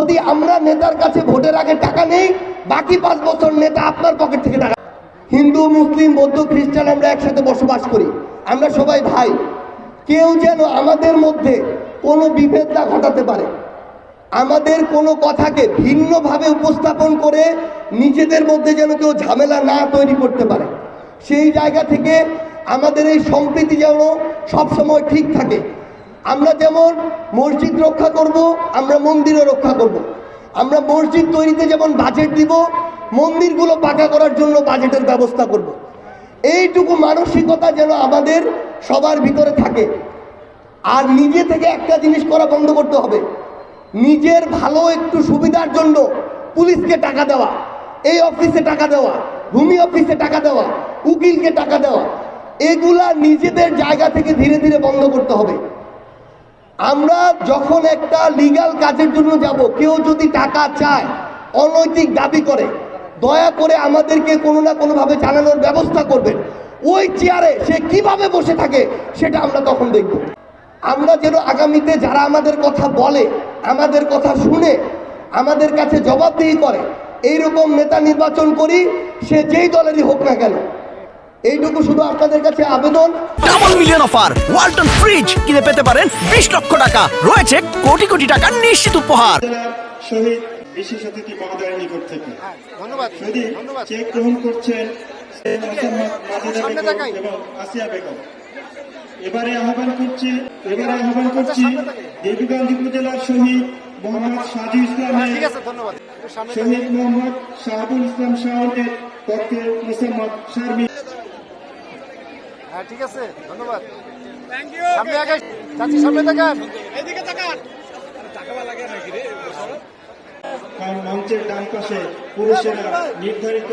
যদি আমরা নেতার কাছে ভোটের আগে টাকা নেই, বাকি 5 বছর নেতা আপনার পকেট থেকে টাকা। হিন্দু, মুসলিম, বৌদ্ধ, খ্রিস্টান আমরা একসাথে বসবাস করি, আমরা সবাই ভাই। কেউ যেন আমাদের মধ্যে কোনো বিভেদ না ঘটাতে পারে, আমাদের কোনো কথাকে ভিন্নভাবে উপস্থাপন করে নিজেদের মধ্যে যেন কেউ ঝামেলা না তৈরি করতে পারে। সেই জায়গা থেকে আমাদের এই সম্প্রীতি যেন সবসময় ঠিক থাকে। আমরা যেমন মসজিদ রক্ষা করব, আমরা মন্দিরও রক্ষা করব। আমরা মসজিদ তৈরিতে যেমন বাজেট দিব, মন্দিরগুলো পাকা করার জন্য বাজেটের ব্যবস্থা করব। এইটুকু মানসিকতা যেন আমাদের সবার ভিতরে থাকে। আর নিজে থেকে একটা জিনিস করা বন্ধ করতে হবে, নিজের ভালো একটু সুবিধার জন্য পুলিশকে টাকা দেওয়া, এই অফিসে টাকা দেওয়া, ভূমি অফিসে টাকা দেওয়া, উকিলকে টাকা দেওয়া, এগুলা নিজেদের জায়গা থেকে ধীরে ধীরে বন্ধ করতে হবে। আমরা যখন একটা লিগ্যাল কাজের জন্য যাব, কেউ যদি টাকা চায়, অনৈতিক দাবি করে, দয়া করে আমাদেরকে কোনো না কোনোভাবে জানানোর ব্যবস্থা করবেন। ওই চেয়ারে সে কিভাবে বসে থাকে সেটা আমরা তখন দেখব। আমরা যেন আগামীতে যারা আমাদের কথা বলে, আমাদের কথা শুনে আমাদের কাছে জবাবদিহি করে, এইরকম নেতা নির্বাচন করি, সে যেই দলেরই হোক না কেন। এইটুকু শুধু আপনাদের কাছে আবেদন। Double million offer Walton fridge কিনে পেতে পারেন 20 লক্ষ টাকা, রয়েছে কোটি কোটি টাকার নিশ্চিত উপহার। শহীদ বিশেষ অতিথি মহোদয়ের নিকট থেকে ধন্যবাদ। চেক গ্রহণ করছেন এবং আসিয়া বেগম। এবারে আহ্বান করছি দেবীগঞ্জ উপজেলার শহীদ মোহাম্মদ সাজু ইসলামের শহীদ মোহাম্মদ শাহাবুল ইসলাম শাহনের পক্ষে মোসাম্মদ শারমিন। ঠিক আছে, ধন্যবাদ। সামনে আগে চাচি, সামনে তাকান, এইদিকে তাকান। মঞ্চের ডান পাশে পুরুষেরা নির্ধারিত